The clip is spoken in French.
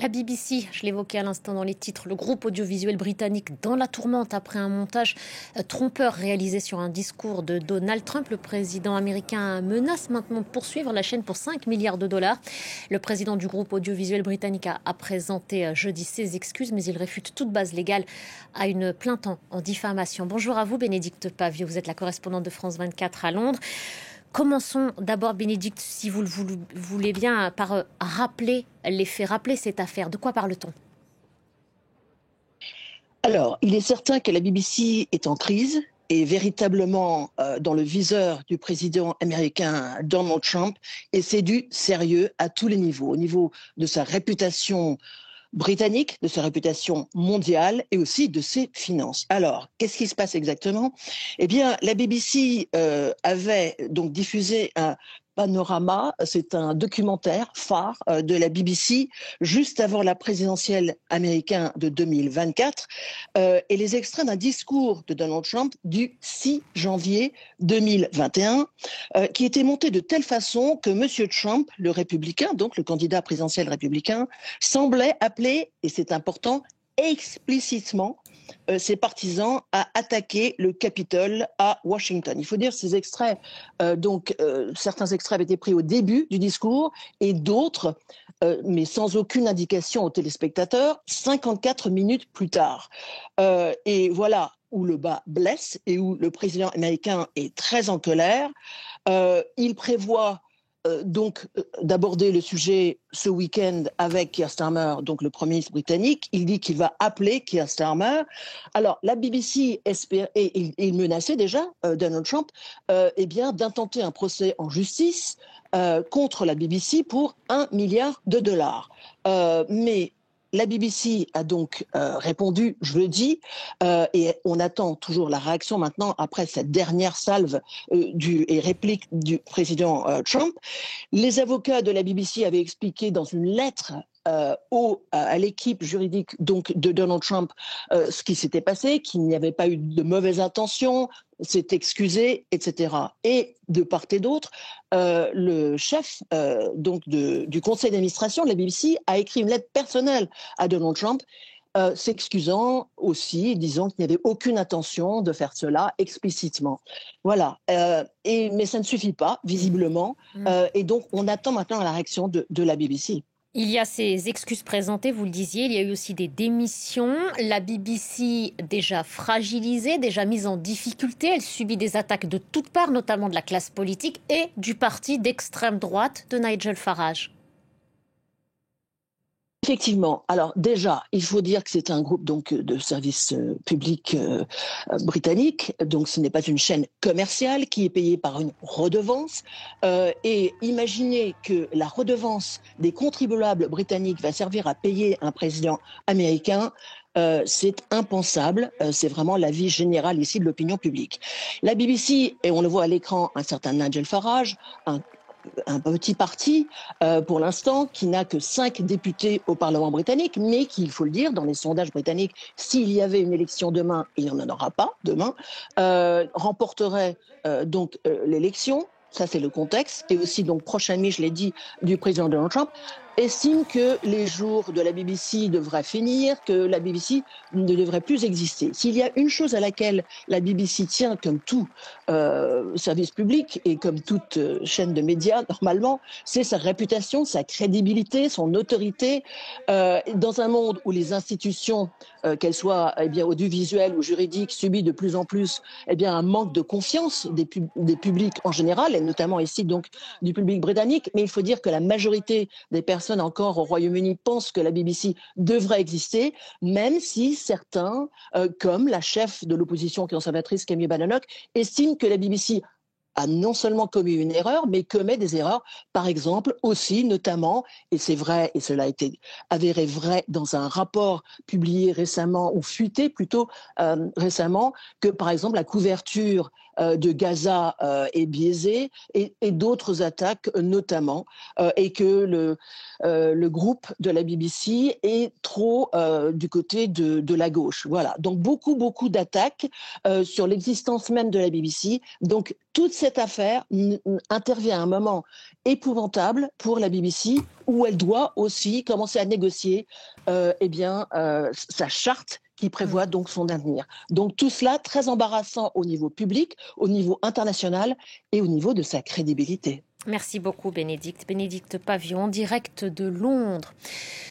La BBC, je l'évoquais à l'instant dans les titres, le groupe audiovisuel britannique dans la tourmente après un montage trompeur réalisé sur un discours de Donald Trump. Le président américain menace maintenant de poursuivre la chaîne pour 5 milliards de dollars. Le président du groupe audiovisuel britannique a présenté jeudi ses excuses, mais il réfute toute base légale à une plainte en diffamation. Bonjour à vous, Bénédicte Pavio. Vous êtes la correspondante de France 24 à Londres. Commençons d'abord, Bénédicte, si vous le voulez bien, par rappeler les faits, rappeler cette affaire. De quoi parle-t-on? Alors, il est certain que la BBC est en crise et véritablement dans le viseur du président américain Donald Trump, et c'est du sérieux à tous les niveaux, au niveau de sa réputation britannique, de sa réputation mondiale et aussi de ses finances. Alors, qu'est-ce qui se passe exactement? Eh bien, la BBC avait donc diffusé un panorama, c'est un documentaire phare de la BBC juste avant la présidentielle américaine de 2024 et les extraits d'un discours de Donald Trump du 6 janvier 2021 qui était monté de telle façon que M. Trump, le républicain, donc le candidat présidentiel républicain, semblait appeler, et c'est important, explicitement ses partisans à attaquer le Capitole à Washington. Il faut dire ces extraits, certains extraits avaient été pris au début du discours et d'autres, mais sans aucune indication aux téléspectateurs, 54 minutes plus tard. Et voilà où le bas blesse et où le président américain est très en colère. Il prévoit d'aborder le sujet ce week-end avec Keir Starmer, donc le Premier ministre britannique. Il dit qu'il va appeler Keir Starmer. Alors, la BBC espère, et il menaçait déjà Donald Trump, d'intenter un procès en justice contre la BBC pour 1 milliard de dollars. Mais la BBC a donc répondu jeudi et on attend toujours la réaction maintenant après cette dernière salve et réplique du président Trump. Les avocats de la BBC avaient expliqué dans une lettre à l'équipe juridique donc de Donald Trump ce qui s'était passé, qu'il n'y avait pas eu de mauvaises intentions, s'est excusé, etc. Et de part et d'autre, le chef du conseil d'administration de la BBC a écrit une lettre personnelle à Donald Trump s'excusant aussi, disant qu'il n'y avait aucune intention de faire cela explicitement. Voilà. Mais ça ne suffit pas, visiblement. Et donc, on attend maintenant la réaction de la BBC. Il y a ces excuses présentées, vous le disiez, il y a eu aussi des démissions. La BBC déjà fragilisée, déjà mise en difficulté, elle subit des attaques de toutes parts, notamment de la classe politique et du parti d'extrême droite de Nigel Farage. Effectivement. Alors déjà, il faut dire que c'est un groupe donc de service public britannique. Donc ce n'est pas une chaîne commerciale qui est payée par une redevance. Et imaginez que la redevance des contribuables britanniques va servir à payer un président américain. C'est impensable, c'est vraiment l'avis général ici de l'opinion publique. La BBC, et on le voit à l'écran, un certain Nigel Farage, un petit parti pour l'instant qui n'a que 5 députés au Parlement britannique, mais qui, il faut le dire, dans les sondages britanniques, s'il y avait une élection demain, et il n'y en aura pas demain, remporterait l'élection. Ça, c'est le contexte. Et aussi, donc, proche ami, je l'ai dit, du président Donald Trump, estime que les jours de la BBC devraient finir, que la BBC ne devrait plus exister. S'il y a une chose à laquelle la BBC tient, comme tout service public et comme toute chaîne de médias, normalement, c'est sa réputation, sa crédibilité, son autorité. Dans un monde où les institutions, qu'elles soient audiovisuelles ou juridiques, subissent de plus en plus un manque de confiance des publics en général, et notamment ici donc du public britannique. Mais il faut dire que la majorité des personnes encore au Royaume-Uni pensent que la BBC devrait exister, même si certains, comme la chef de l'opposition conservatrice Kemi Badenoch, estiment que la BBC a non seulement commis une erreur, mais commet des erreurs, par exemple aussi, notamment, et c'est vrai, et cela a été avéré vrai dans un rapport publié récemment, ou fuité plutôt récemment, que par exemple la couverture de Gaza est biaisé et d'autres attaques notamment, et que le groupe de la BBC est trop du côté de la gauche. Voilà. Donc beaucoup d'attaques sur l'existence même de la BBC. Donc toute cette affaire intervient à un moment épouvantable pour la BBC où elle doit aussi commencer à négocier sa charte qui prévoit donc son avenir. Donc tout cela très embarrassant au niveau public, au niveau international et au niveau de sa crédibilité. Merci beaucoup Bénédicte. Bénédicte Pavion, en direct de Londres.